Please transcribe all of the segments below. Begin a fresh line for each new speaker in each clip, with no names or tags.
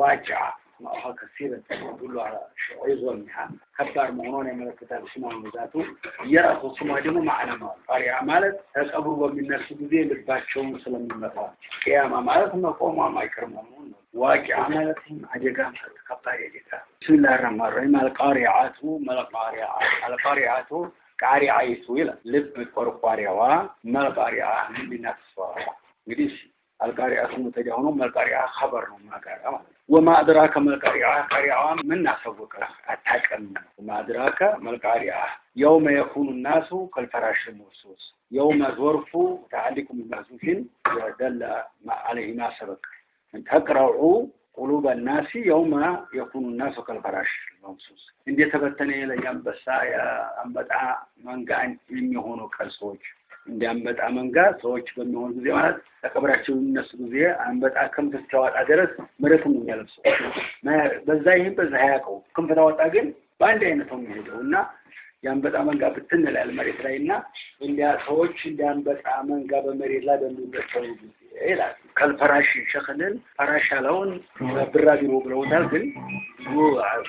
واجعة ما كثيرة تدل على عظم منها كبار مهنون يملك كتاب اسمه ذاته يأخذ اسمه دمو معنى ما قارئ مالت أقبل من الناس بدين بالباتشون سلم المثال قيامة مالت مقوم ما يكرمون واجعة مالتهم عجقا كبار يجقا بسم الله الرحمن الرحيم القارعات القارعات قارعة ويلا لب قرقارعة ما القارعة من نفسها قديش القارعة متجاهون القارعة خبر ما قارعة وما أدراك ما القارعة قارعة من نحسبك أتحكم وما أدراك ما القارعة يوم يكون الناس كالفراش المرصوص يوم ظرف تعليكم المحذوف يدل عليه ما سبق أن تقرأوا قلوب الناس يوم يكون الناس كالفراش المرصوص عندي تبتني ليام بسايا أنبتع منقع يميهونوا كالسوج عندي أنبتع منقع سوج بميهون زي مالت تقبراتشو الناس زي أنبتع كم تستوات أدرس مرتهم من يلبسوا ما بزايهم بزهاكو كم فتوات أقل باندينتهم يهدونا ينبتع منقع بتنل المريض راينا عندي سوج عندي أنبتع منقع بمريض لا دلو إيه كالفراش شخلل فراش لون براديرو بلوتال ግን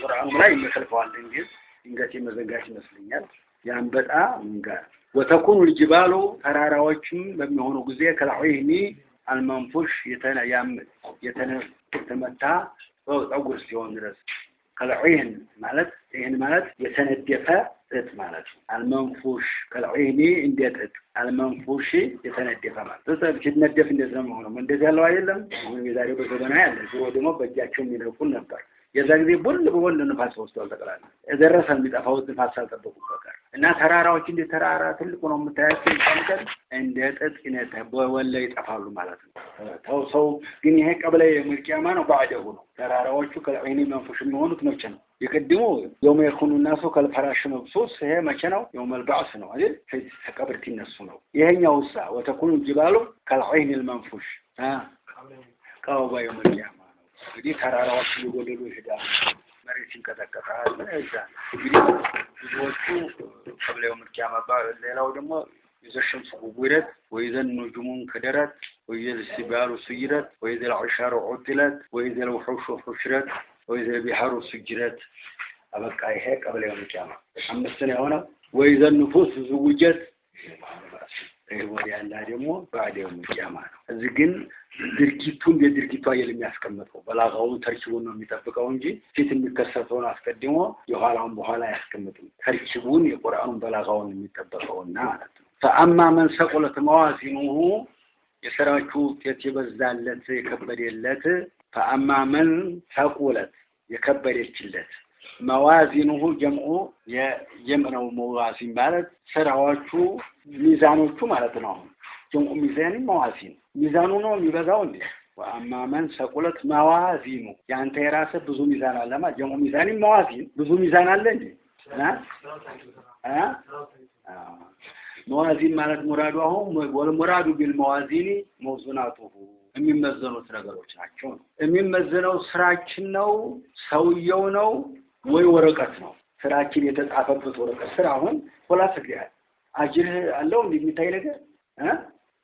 ቁርአኑ ላይ ይመሰልፈዋል እንግዲህ መዘጋጅ ይመስልኛል ያንበጣ እንጋ ወተኩኑ الجبال ተራራዎችም በሚሆኑ ጊዜ ከላይኒ አልመንፉሽ የተመታ ፀጉር ሲሆን ድረስ ከላይን ማለት ይሄን ማለት የተነደፈ እት ማለት አልመንፉሽ ከላይኒ እንዴት አልመንፉሽ የተነደፈ ማለት ሲነደፍ እንደዚህ ነው ማለት እንደዚህ ያለው አይደለም የዛሬው በዘመና ያለ ዝሮ ደግሞ በእጃቸው የሚለቁን ነበር የዛ ጊዜ ቦል ንፋስ ወስደው ተቀላለ እደረሰ የሚጠፋው ንፋስ አልጠበቁ በቀር እና ተራራዎች እንደ ተራራ ትልቁ ነው የምታያቸው ይቀምጠል እንደ ጥጥነት በወለ ይጠፋሉ ማለት ነው ሰው ግን ይሄ ቀበለ የምርቂያማ ነው ባደው ነው ተራራዎቹ ከላይኒ መንፉሽ የሚሆኑት መቼ ነው የቀድሞ يوم يكون الناس كالفراش مبثوث ይሄ መቼ ነው يوم البعث ነው አይደል ተቀብርቲ እነሱ ነው ይሄኛውሳ وتكون الجبال كالعين المنفوش ከወባ የምርቂያማ እንግዲህ ተራራዎች ሊጎደሉ ይሄዳል መሬት ይንቀጠቀጣል እዛ እንግዲህ ብዙዎቹ ቀብለው ምርቂያማ ሌላው ደግሞ يزشم سبوبيرت وإذا النجوم كدرت وإذا السبال سيرت وإذا العشار عطلت وإذا الوحوش حشرت وإذا البحار سجرت أبقى هيك قبل يوم القيامة أما السنة هنا وإذا النفوس زوجت ወዲያና ደግሞ بعد يوم القيامة እዚግን ድርጊቱን የድርጊቱ አይልም ያስቀምጠው በላጋው ተርኪቡን ነው የሚጠብቀው እንጂ ፊት የሚከሰተውን አስቀድሞ የኋላውን በኋላ ያስቀምጠው ተርኪቡን የቁርአኑን በላጋውን የሚጠብቀውና ማለት ነው فأما من ثقلت موازينه የሰራቹ የበዛለት የከበደለት فأما من ثقلت የከበደችለት موازينه የጀምዑ موازين ማለት ሰራዎቹ ሚዛኖቹ ማለት ነው ጀምዑ ሚዛን موازين ሚዛኑ ነው የሚበዛው እንዴ وأما من ثقلت موازينه ያንተ የራስህ ብዙ ሚዛን አለ ማለት ጀምዑ ሚዛን موازين ብዙ ሚዛን አለ እንዴ موازين ማለት ሙራዱ አሁን ወልሙራዱ ቢልመዋዚኒ መውዙናቱሁ የሚመዘኑት ነገሮች ናቸው የሚመዘነው ስራችን ነው ሰውየው ነው ወይ ወረቀት ነው ስራችን የተጻፈበት ወረቀት ስራውን ወላስገያል አጅር አለው እንደሚታይ ነገር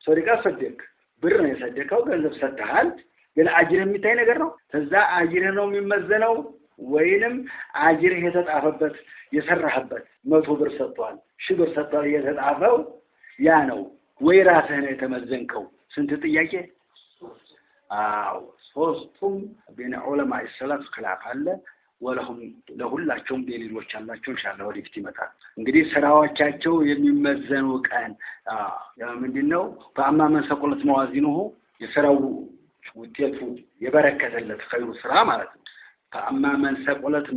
ሶሪቃ ሰደክ ብር ነው የሰደከው ገንዘብ ሰጥተሃል ግን አጅር የሚታይ ነገር ነው ከዛ አጅር ነው የሚመዘነው ወይንም አጅር የተጻፈበት የሰራህበት 100 ብር ሰጥቷል 1000 ብር ሰጥቷል የተጻፈው ያ ነው ወይ ራስህ ነው የተመዘንከው ስንት ጥያቄ ሶስቱም በእነ ዑለማ السلف خلاف አለ ወለሁም ለሁላቸውም ደሊሎች አላቸው ኢንሻአላህ ወዲህ ይመጣል እንግዲህ ስራዎቻቸው የሚመዘኑ ቀን ምንድነው فأما من ثقلت موازينه የስራው ውጤቱ የበረከተለት ኸይሩ ስራ ማለት ነው فأما من ثقلت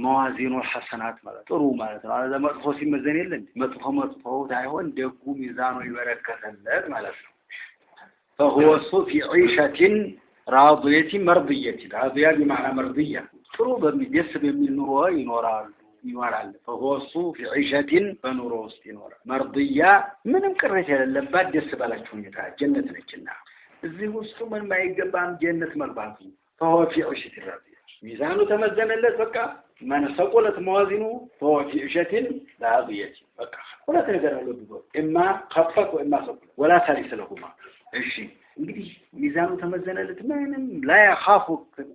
موازين الحسنات ማለት ጥሩ ማለት ነው አዛ መጥፎ ሲመዘን የለም መጥፎ ታይሆን ደጉ ሚዛኑ ይበረከተለት ማለት ነው فهو في عيشة راضية مرضية راضية بمعنى مرضية ጥሩ በሚደስ በሚል ኑሮ ይኖራል فهو في عيشة በኑሮ ውስጥ ይኖራል مرضية ምንም ቅሬታ የሌለባት ደስ ባላችሁ ሁኔታ ጀነት ነችና እዚህ ውስጥ ምን ማይገባም ጀነት መግባት فهو في عيشة راضية ሚዛኑ ተመዘነለት በቃ ማን ሰቆለት موازينه فهو في عيشة راضية በቃ ሁለት ነገር አለው ቢሆን እማ ከፈት ወይማ ሰቆለ ወላ ثالث لهما እሺ እንግዲህ ሚዛኑ ተመዘነለት ምንም لا يخاف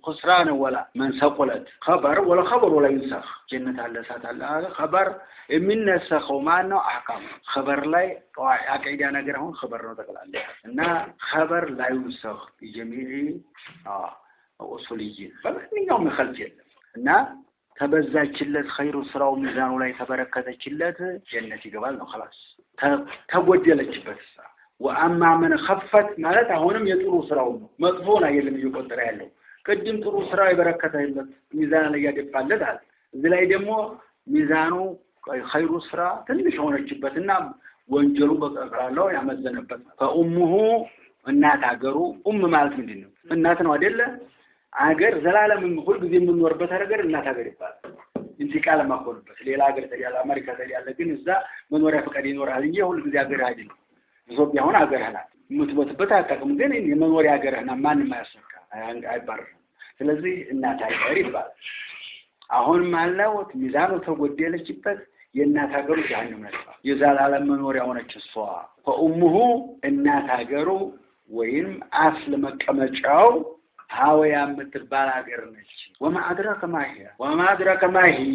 خسران ولا من ثقلت خبر ولا خبر ولا ينسخ ጀነት አለ እሳት አለ خبر የሚነሰኸው ማን ነው አህካም خبر ላይ አቂዳ ነገር አሁን خبر ነው ተቀላለ እና خبر لا ينسخ بجميع اصوليين በማንኛውም خلف የለም እና ተበዛችለት ኸይሩ ስራው ሚዛኑ ላይ ተበረከተችለት ጀነት ይገባል ነው خلاص ተጎደለችበት وأما من خفت ማለት አሁንም የጥሩ ስራው ነው መጥፎና የለም እየቆጠረ ያለው ቅድም ጥሩ ስራ ይበረከተለት ሚዛን ላይ ያደፋለት አለ እዚህ ላይ ደግሞ ሚዛኑ ኸይሩ ስራ ትንሽ ሆነችበትና ወንጀሉ በቀላሉ ያመዘነበት فأمه እናት አገሩ ማለት ምንድነው እናት ነው አይደለ አገር ዘላለም ሁሉ ጊዜ የምንኖርበት ነገር እናት አገር ይባላል እንቲቃለ ማቆልበት ሌላ ሀገር ተያለ አሜሪካ ተያለ ግን እዛ መኖሪያ ፈቃድ ይኖራል እንጂ ሁሉ ጊዜ ሀገር አይደለም ኢትዮጵያ ሆነ ሀገር ናት የምትሞትበት አጣቀም ግን የመኖሪያ ሀገርና ማንንም አያሰካ አይባርም ስለዚህ እናት ሀገር ይባላል አሁን ማለው ሚዛኑ ተጎደለችበት የእናት ሀገሩ ጀሃነም ነች የዘላለም መኖሪያ ሆነች እሷ فأمه እናት ሀገሩ ወይም አስል መቀመጫው ሀወያ የምትባል ሀገር ነች وما أدراك ما هي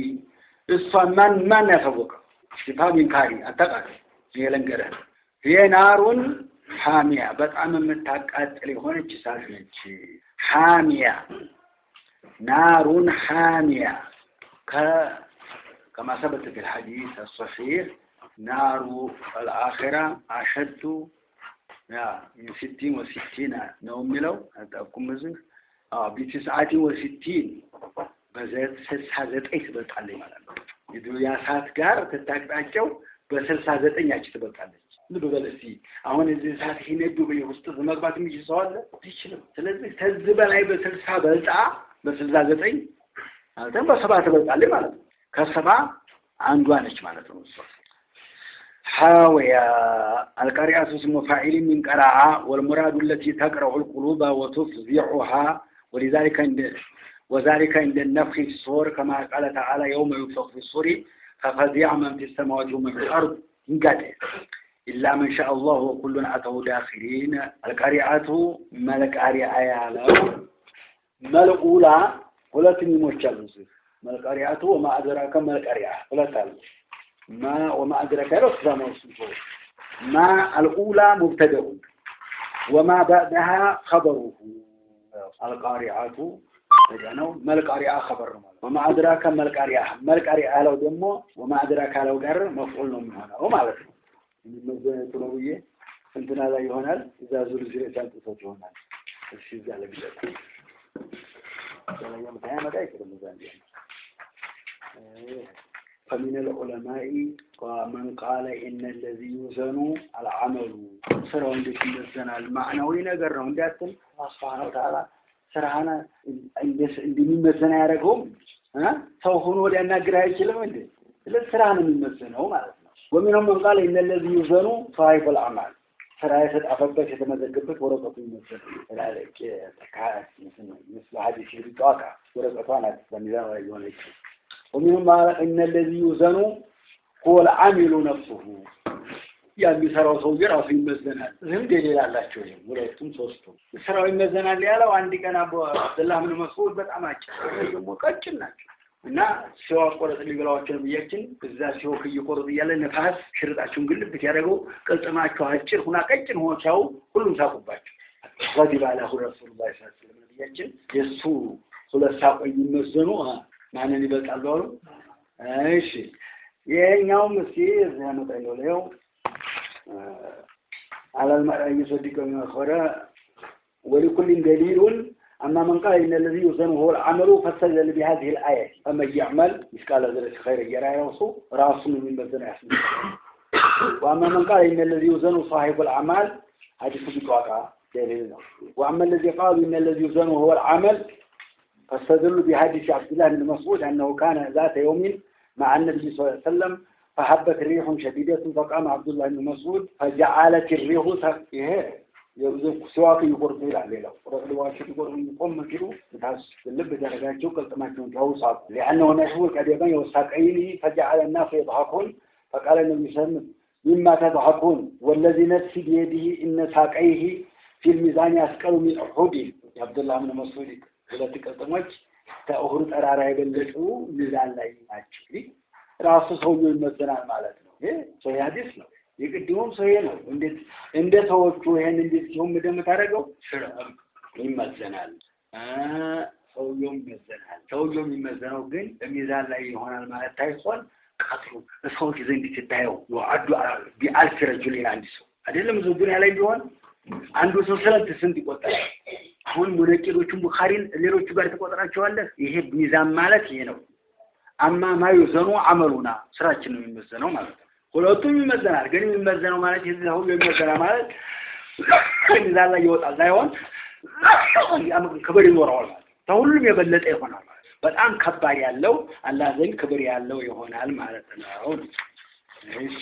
እሷ ማን ያሳወቀው ሲፋም ኢንካሪ አጠቃቀ የለንገረ هي نار حامية በጣም የምታቃጥል የሆነች እሳት ነች حامية نار حامية كما ثبت في الحديث الصحيح نار الآخرة أشد من 60 ነው የሚለው አጣቁም እዚህ ب69 በዘት 69 ትበልጣለች ማለት ነው የዱንያ ሰዓት ጋር ተታቅጣቸው በ69 ያቺ ትበልጣለች ልበለሲ አሁን እዚህ ሰዓት ሄነዱ በውስጥ መግባት የሚችል አለ ይችላል ስለዚህ ከዚህ በላይ በ60 በልጣ በ69 አልተም በ7 ትበልጣለች ማለት ነው ከ7 አንዷ ነች ማለት ነው حاوية القارئة اسم فاعل من قرأ والمراد التي تقرأ القلوب وتفزعها وذلك عند النفخ في الصور كما قال تعالى يوم ينفخ في الصور ففزع من في السماوات ومن في الأرض إلا من شاء الله وكلنا أتوا داخلين القارئة ملك قارئة يالو ملقولا ولكن يمشلوز ملك قارئة وما أدراك ملك قارئة ولا تعالى ما وما أدراك رسل موصوفه ما الأولى مبتدأ وما بعدها خبره القارئة يعني ما القارئة خبر وما أدراك ما القارئة لو دمه وما أدراك لو قر مفعول من هنا وما ذلك المزنة الطلوية انتنا لا يهونال إذا زلزلت تنتصت يهونال الشيء ذا لبجد يوم تهام دايك المزانية فمن العلماء ومن قال إن الذي يوزن العمل سرعون عندك المزنة المعنوي نقرر عندكم الله سبحانه وتعالى سرعنا عندي مزنة يرقهم سوخون ولي أننا قرأي كلام عندي إلا سرعنا من مزنة ومنهم من قال إن الذي يوزن صاحب الأعمال سرعية أفضل يتمزقبت ورقة المزنة لذلك تكاس مثل حديث الرقاقة ورقة بنظام رأيون ومنهم ما إن الذي يوزن هو العامل نفسه يعني سراو صوجر أو في المزنة هم دليل الله شوية ولكن صوستو سراو المزنة اللي قالوا عندي كان أبو عبد الله بن مسعود بتأمج مكتشنا እና ሲዋ ቆረጥ ሊገላዋቸው በየችን እዛ ሲው ከየቆረጥ ያለ ነፋስ ሽርጣቸውን ግልብት ያደረገው ቅልጥማቸው አጭር ሁና ቀጭን ሆቻው ሁሉም ሳቁባቸው ወዲህ ባላ ረሱላህ ሰለላሁ ዐለይሂ ወሰለም በየችን የሱ ሁለት ሳቆ ይመዘኑ ማንን ይበቃሉ አሉ እሺ የኛው እስኪ ዘመጣለው ነው على المرء يصدق من اخره ولكل دليل أما من قال إن الذي يوزن هو العمل فاستدل بهذه الآية أما يعمل مثقال ذرة خير يرى يوصو راسه من بذن يحسن وأما من قال إن الذي يوزن صاحب الأعمال هذه صدقها دليل وأما الذي قال إن الذي يوزن هو العمل فاستدل بحديث عبد الله بن مسعود أنه كان ذات يوم مع النبي صلى الله عليه وسلم فهبت ريح شديدة فقام عبد الله بن مسعود فجعلت الريح يوزن سواك يقرض إلى ليلة ورد واشد يقرض يقوم كيلو بتحس اللب درجات شوك التماكن توصل لأنه نحو كديبان يوساقينه فجعل الناس يضحكون فقال النبي صلى الله عليه وسلم مما تضحكون والذي نفسي بيده إن ساقيه في الميزان يسقل من أحد عبد الله بن مسعود ሁለት ቀጥሞች ተኡሁድ ተራራ የበለጡ ሚዛን ላይ ናቸው ራሱ ሰውየው ይመዘናል ማለት ነው ይሄ ሶያዲስ ነው የቅድሙም ሰው ነው እንደ ሰዎቹ ይሄን እንዴት ሲሆን እንደምታደርገው ይመዘናል ሰውየው ይመዘናል ግን በሚዛን ላይ ይሆናል ማለት ታይቷል ቀጥሩ ሰዎች ዘንድ ሲታየው ወአዱ ቢአልፍ ረጁል አንድ ሰው አይደለም ዙዱንያ ላይ ቢሆን አንዱ ሰው ስንት ይቆጠራል አሁን ሙነቂዶቹ ቡኻሪን ሌሎቹ ጋር ተቆጥራቸዋለህ ይሄ ሚዛን ማለት ይሄ ነው አማ ማይዘኑ አመሉና ስራችን ነው የሚመዘነው ማለት ነው ሁለቱም ይመዘናል ግን የሚመዘነው ማለት ይሄ ሁሉ የሚመዘነው ማለት ሚዛን ላይ ይወጣል ሳይሆን ክብር ይኖረዋል ማለት ተሁሉም የበለጠ ይሆናል ማለት በጣም ከባድ ያለው አላህ ዘንድ ክብር ያለው ይሆናል ማለት ነው እሺ